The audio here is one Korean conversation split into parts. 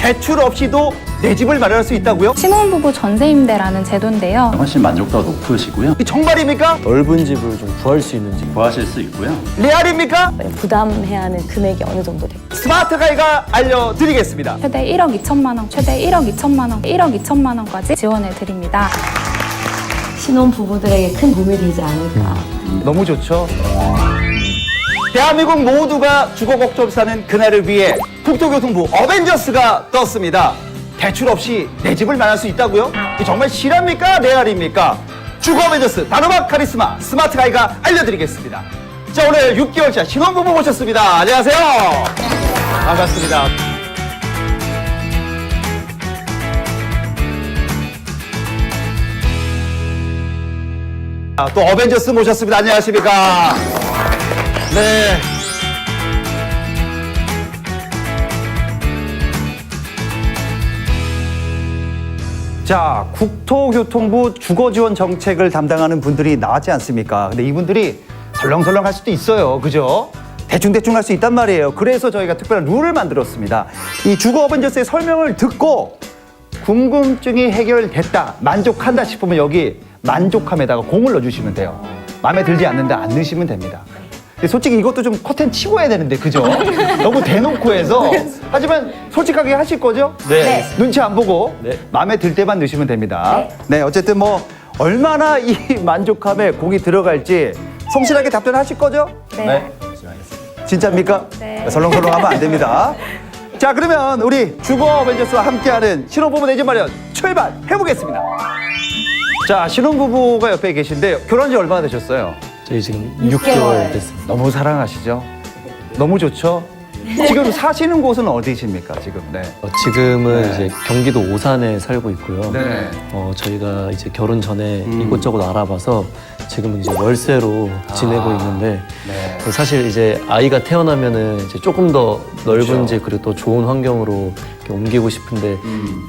대출 없이도 내 집을 마련할 수 있다고요? 신혼부부 전세임대라는 제도인데요. 훨씬 만족도가 높으시고요. 이 정말입니까? 넓은 집을 좀 구할 수 있는지 구하실 수 있고요. 레알입니까? 부담해야 하는 금액이 어느 정도 될까요? 스마트 가이가 알려드리겠습니다. 최대 1억 2천만 원, 최대 1억 2천만 원, 1억 2천만 원까지 지원해 드립니다. 신혼부부들에게 큰 도움이 되지 않을까. 너무 좋죠. 대한민국 모두가 주거 걱정 사는 그날을 위해 국토교통부 어벤져스가 떴습니다. 대출 없이 내 집을 마련할 수 있다고요? 이게 정말 실합니까? 레알입니까? 주거 어벤져스 단호박 카리스마 스마트 가이가 알려드리겠습니다. 자, 오늘 6개월차 신혼부부 모셨습니다. 안녕하세요. 반갑습니다. 또 어벤져스 모셨습니다. 안녕하십니까? 네. 자, 국토교통부 주거지원 정책을 담당하는 분들이 나왔지 않습니까? 근데 이분들이 설렁설렁 할 수도 있어요. 그죠? 대충대충 할 수 있단 말이에요. 그래서 저희가 특별한 룰을 만들었습니다. 이 주거 어벤져스의 설명을 듣고 궁금증이 해결됐다, 만족한다 싶으면 여기 만족함에다가 공을 넣어주시면 돼요. 마음에 들지 않는다, 안 넣으시면 됩니다. 근데 솔직히 이것도 좀 커튼 치고 해야 되는데, 그죠? 너무 대놓고 해서. 하지만 솔직하게 하실 거죠? 네. 눈치 안 보고 네. 마음에 들 때만 넣으시면 됩니다. 네, 어쨌든 뭐 얼마나 이 만족함에 공이 들어갈지 성실하게 답변하실 거죠? 네. 진짜입니까? 네. 설렁설렁하면 안 됩니다. 자, 그러면 우리 주거 어벤져스와 함께하는 신혼부부 내 집 마련 출발해보겠습니다. 자, 신혼부부가 옆에 계신데 결혼한 지 얼마나 되셨어요? 저희 지금 6개월 됐습니다. 너무 사랑하시죠? 너무 좋죠? 지금 사시는 곳은 어디십니까, 지금? 네. 지금은 네. 이제 경기도 오산에 살고 있고요. 네. 저희가 이제 결혼 전에 이곳저곳 알아봐서 지금은 이제 월세로 지내고 있는데 네. 사실 이제 아이가 태어나면은 이제 조금 더 넓은 집 그리고 또 좋은 환경으로 이렇게 옮기고 싶은데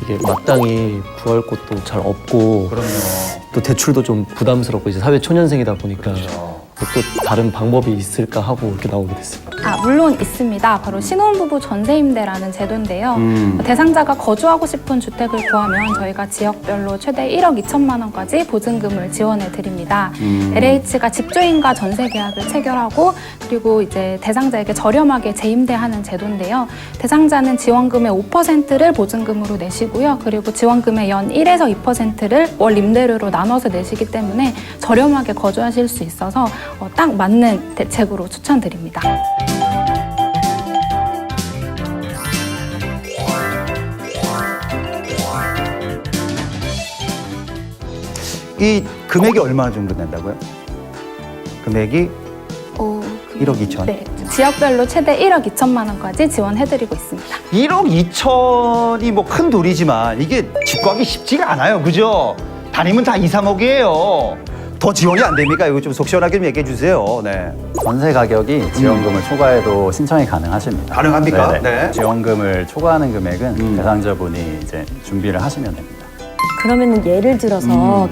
이게 마땅히 구할 곳도 잘 없고 그럼요. 또 대출도 좀 부담스럽고 이제 사회 초년생이다 보니까 그렇죠. 또 다른 방법이 있을까 하고 이렇게 나오게 됐습니다. 물론 있습니다. 바로 신혼부부 전세임대라는 제도인데요. 대상자가 거주하고 싶은 주택을 구하면 저희가 지역별로 최대 1억 2천만 원까지 보증금을 지원해 드립니다. LH가 집주인과 전세 계약을 체결하고 그리고 이제 대상자에게 저렴하게 재임대하는 제도인데요. 대상자는 지원금의 5%를 보증금으로 내시고요. 그리고 지원금의 연 1에서 2%를 월 임대료로 나눠서 내시기 때문에 저렴하게 거주하실 수 있어서 딱 맞는 대책으로 추천드립니다. 이 금액이 얼마나 정도 된다고요? 금액이 1억 2천. 네, 지역별로 최대 1억 2천만 원까지 지원해드리고 있습니다. 1억 2천이 뭐 큰 돈이지만 이게 집 구하기 쉽지가 않아요. 그죠? 다니면 다 2, 3억이에요. 더 지원이 안 됩니까? 이거 좀 속 시원하게 좀 얘기해 주세요. 네. 전세 가격이 지원금을 초과해도 신청이 가능하십니다. 가능합니까? 네네. 네. 지원금을 초과하는 금액은 대상자분이 이제 준비를 하시면 됩니다. 그러면은 예를 들어서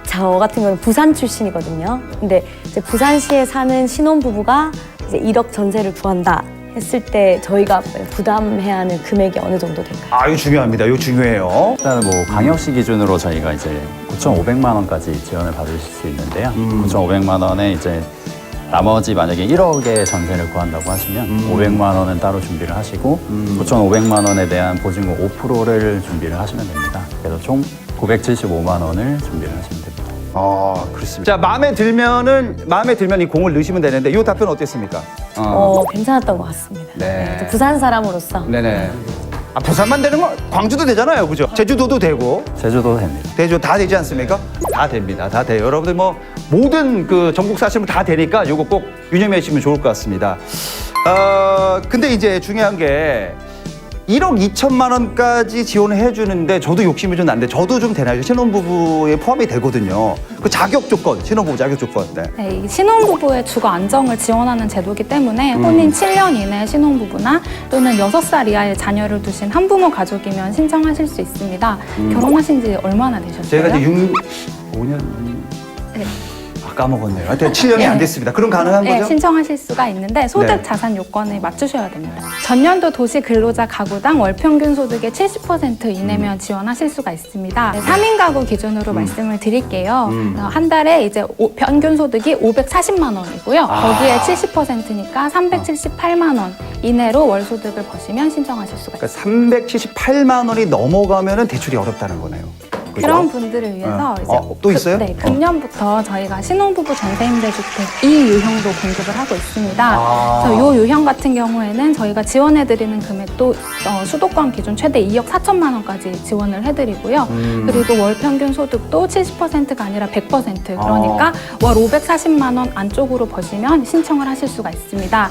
저 같은 경우는 부산 출신이거든요. 근데 이제 부산시에 사는 신혼부부가 이제 1억 전세를 구한다 했을 때 저희가 부담해야 하는 금액이 어느 정도 될까요? 아, 이거 중요합니다. 이거 중요해요. 일단은 뭐 광역시 기준으로 저희가 이제 9,500만 원까지 지원을 받으실 수 있는데요. 9,500만 원에 이제 나머지 만약에 1억의 전세를 구한다고 하시면 500만 원은 따로 준비를 하시고 9,500만 원에 대한 보증금 5%를 준비를 하시면 됩니다. 그래서 총 975만 원을 준비를 하시면 됩니다. 아, 그렇습니다. 자, 마음에 들면 이 공을 넣으시면 되는데 이 답변 어땠습니까? 괜찮았던 것 같습니다. 네. 저 부산 사람으로서 네네. 아, 부산만 되는 거 광주도 되잖아요. 그죠? 제주도도 되고. 제주도 됩니다. 대주 다 되지 않습니까? 다 됩니다. 다 돼요. 여러분들 뭐 모든 그 전국 사시면 다 되니까 이거 꼭 유념해 주시면 좋을 것 같습니다. 근데 이제 중요한 게 1억 2천만 원까지 지원을 해주는데 저도 욕심이 좀 나는데 저도 좀 되나요? 신혼부부에 포함이 되거든요. 그 자격 조건, 신혼부부 자격 조건. 네. 네, 이 신혼부부의 주거 안정을 지원하는 제도이기 때문에 혼인 7년 이내 신혼부부나 또는 6살 이하의 자녀를 두신 한부모 가족이면 신청하실 수 있습니다. 결혼하신 지 얼마나 되셨어요? 제가 이제 5년. 네. 아, 까먹었네요. 하여튼 7년이 안 됐습니다. 그럼 가능한 네, 거죠? 신청하실 수가 있는데 소득 네. 자산 요건을 맞추셔야 됩니다. 전년도 도시 근로자 가구당 월 평균 소득의 70% 이내면 지원하실 수가 있습니다. 네, 3인 가구 기준으로 말씀을 드릴게요. 한 달에 이제 평균 소득이 540만 원이고요. 거기에 70%니까 378만 원 이내로 월 소득을 버시면 신청하실 수가 있습니다. 그러니까 378만 원이 넘어가면은 대출이 어렵다는 거네요. 그죠? 그런 분들을 위해서 이제 또 있어요? 네, 금년부터 저희가 신혼부부 전세임대주택 2유형도 공급을 하고 있습니다. 그래서 이 유형 같은 경우에는 저희가 지원해드리는 금액도 수도권 기준 최대 2억 4천만 원까지 지원을 해드리고요. 그리고 월 평균 소득도 70%가 아니라 100% 그러니까 월 540만 원 안쪽으로 버시면 신청을 하실 수가 있습니다.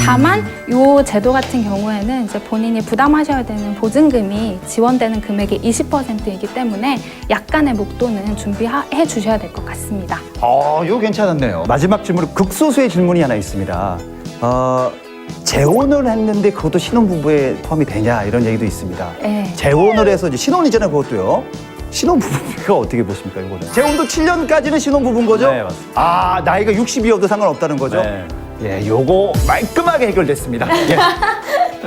다만 이 제도 같은 경우에는 이제 본인이 부담하셔야 되는 보증금이 지원되는 금액의 20%이기 때문에 약간의 목돈은 준비해 주셔야 될 것 같습니다. 이거 괜찮았네요. 마지막 질문, 극소수의 질문이 하나 있습니다. 재혼을 했는데 그것도 신혼부부에 포함이 되냐 이런 얘기도 있습니다. 네. 재혼을 해서 이제 신혼이잖아요, 그것도요. 신혼부부가 어떻게 보십니까, 이거는? 재혼도 7년까지는 신혼부부인 거죠? 네, 맞습니다. 나이가 60이어도 상관없다는 거죠? 네. 예, 요거 말끔하게 해결됐습니다. 예.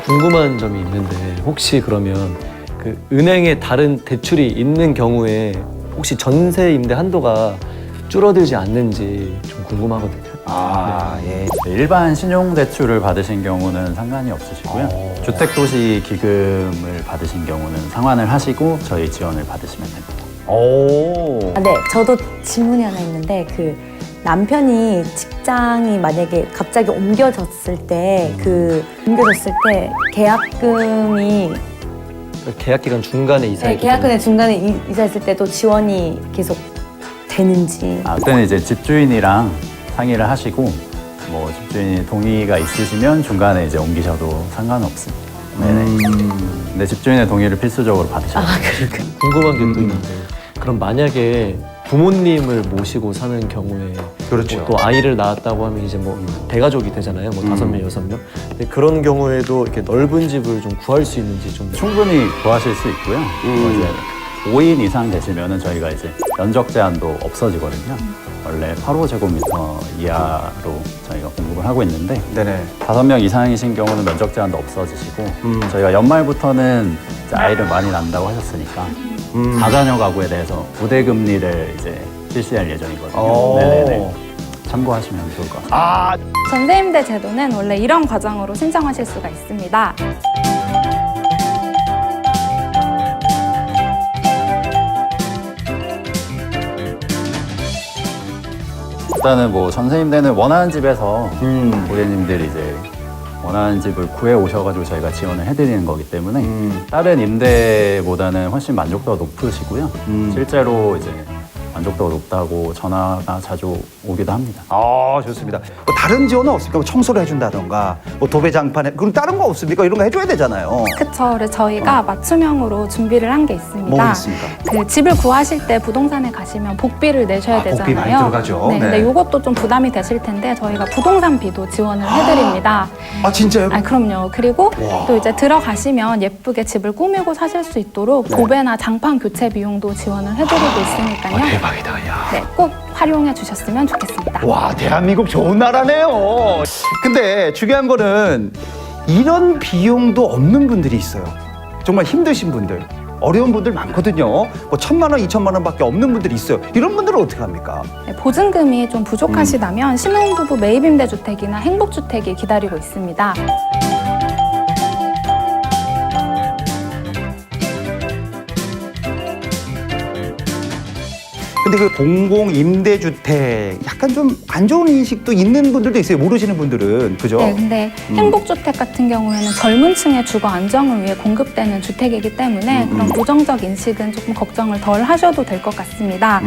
궁금한 점이 있는데 혹시 그러면 그 은행에 다른 대출이 있는 경우에 혹시 전세 임대 한도가 줄어들지 않는지 좀 궁금하거든요. 예. 네, 일반 신용대출을 받으신 경우는 상관이 없으시고요. 주택도시기금을 받으신 경우는 상환을 하시고 저희 지원을 받으시면 됩니다. 오. 네, 저도 질문이 하나 있는데 그 남편이 직장이 만약에 갑자기 옮겨졌을 때 계약금이 계약 기간 중간에 이사했기 때문에 계약금의 중간에 이사했을 때도 지원이 계속 되는지. 그때는 이제 집주인이랑 상의를 하시고 뭐 집주인이 동의가 있으시면 중간에 이제 옮기셔도 상관없습니다. 네네. 근데 집주인의 동의를 필수적으로 받으셔야 돼요. 궁금한 게 또 있는데 그럼 만약에 부모님을 모시고 사는 경우에 그렇죠. 또 아이를 낳았다고 하면 이제 뭐 대가족이 되잖아요. 뭐 5명, 6명. 근데 그런 경우에도 이렇게 넓은 집을 좀 구할 수 있는지 좀 충분히 구하실 수 있고요. 이제 5인 이상 되시면은 저희가 이제 면적 제한도 없어지거든요. 원래 8호제곱미터 이하로 저희가 공급을 하고 있는데 네네. 5명 이상이신 경우는 면적 제한도 없어지시고 저희가 연말부터는 이제 아이를 많이 낳는다고 하셨으니까 다자녀 가구에 대해서 부대금리를 이제 실시할 예정이거든요. 네네네. 참고하시면 좋을 것 같습니다. 전세임대 제도는 원래 이런 과정으로 신청하실 수가 있습니다. 일단은 뭐 전세임대는 원하는 집에서 고객님들이 이제 원하는 집을 구해 오셔가지고 저희가 지원을 해드리는 거기 때문에 다른 임대보다는 훨씬 만족도가 높으시고요. 실제로 이제 만족도가 높다고 전화가 자주 오기도 합니다. 좋습니다. 뭐 다른 지원은 없습니까? 뭐 청소를 해준다던가, 뭐 도배장판에, 그럼 다른 거 없습니까? 이런 거 해줘야 되잖아요. 그쵸. 그래서 저희가 맞춤형으로 준비를 한 게 있습니다. 뭐가 있습니까? 그 집을 구하실 때 부동산에 가시면 복비를 내셔야 되잖아요. 복비 많이 들어가죠. 네, 근데 네. 이것도 좀 부담이 되실 텐데 저희가 부동산비도 지원을 해드립니다. 진짜요? 그럼요. 그리고 또 이제 들어가시면 예쁘게 집을 꾸미고 사실 수 있도록 도배나 장판 교체 비용도 지원을 해드리고 있으니까요. 대박이다, 야. 네, 꼭 활용해 주셨으면 좋겠습니다. 와, 대한민국 좋은 나라네요. 근데 중요한 거는 이런 비용도 없는 분들이 있어요. 정말 힘드신 분들, 어려운 분들 많거든요. 뭐 1,000만 원, 2,000만 원밖에 없는 분들이 있어요. 이런 분들은 어떻게 합니까? 네, 보증금이 좀 부족하시다면 신혼부부 매입임대주택이나 행복주택이 기다리고 있습니다. 근데 그 공공임대주택 약간 좀 안 좋은 인식도 있는 분들도 있어요. 모르시는 분들은. 그죠? 네, 근데 행복주택 같은 경우에는 젊은 층의 주거 안정을 위해 공급되는 주택이기 때문에 그런 부정적 인식은 조금 걱정을 덜 하셔도 될 것 같습니다.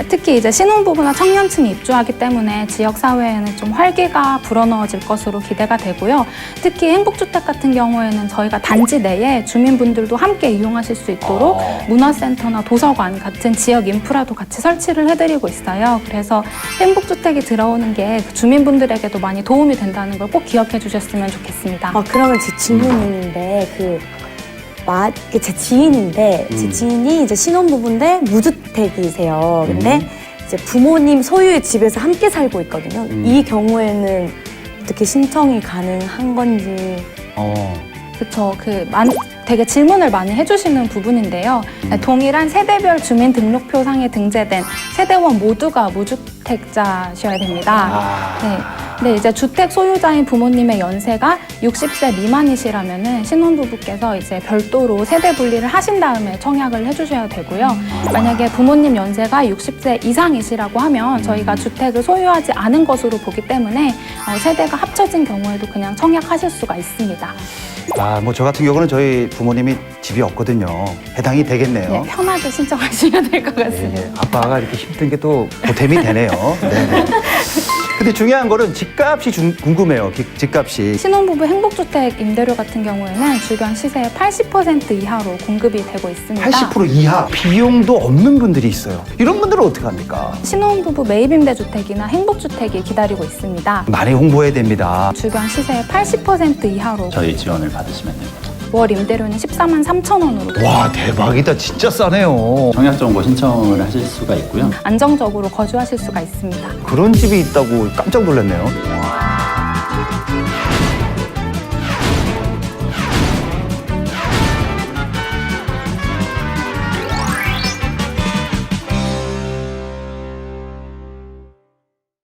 특히 이제 신혼부부나 청년층이 입주하기 때문에 지역사회에는 좀 활기가 불어넣어질 것으로 기대가 되고요. 특히 행복주택 같은 경우에는 저희가 단지 내에 주민분들도 함께 이용하실 수 있도록 문화센터나 도서관 같은 지역 인프라도 같이 설치를 해드리고 있어요. 그래서 행복주택이 들어오는 게 주민분들에게도 많이 도움이 된다는 걸 꼭 기억해 주셨으면 좋겠습니다. 그러면 제 질문인데 제 지인인데 제 지인이 이제 신혼부부인데 무주택이세요. 근데 이제 부모님 소유의 집에서 함께 살고 있거든요. 이 경우에는 어떻게 신청이 가능한 건지. 그렇죠. 되게 질문을 많이 해주시는 부분인데요. 동일한 세대별 주민등록표상에 등재된 세대원 모두가 무주택자셔야 됩니다. 네. 근데 이제 주택 소유자인 부모님의 연세가 60세 미만이시라면은 신혼부부께서 이제 별도로 세대 분리를 하신 다음에 청약을 해주셔야 되고요. 만약에 부모님 연세가 60세 이상이시라고 하면 저희가 주택을 소유하지 않은 것으로 보기 때문에 세대가 합쳐진 경우에도 그냥 청약하실 수가 있습니다. 뭐 저 같은 경우는 저희 부모님이 집이 없거든요. 해당이 되겠네요. 네, 편하게 신청하시면 될 것 같습니다. 아빠가 이렇게 힘든 게 또 보탬이 되네요. 네. 근데 중요한 거는 집값이 궁금해요. 집값이. 신혼부부 행복주택 임대료 같은 경우에는 주변 시세의 80% 이하로 공급이 되고 있습니다. 80% 이하 비용도 없는 분들이 있어요. 이런 분들은 어떻게 합니까? 신혼부부 매입임대주택이나 행복주택이 기다리고 있습니다. 많이 홍보해야 됩니다. 주변 시세의 80% 이하로 저희 지원을 받으시면 됩니다. 월 임대료는 14만 3천 원으로 와, 대박이다. 진짜 싸네요. 청약 정보 신청을 하실 수가 있고요. 안정적으로 거주하실 수가 있습니다. 그런 집이 있다고 깜짝 놀랐네요.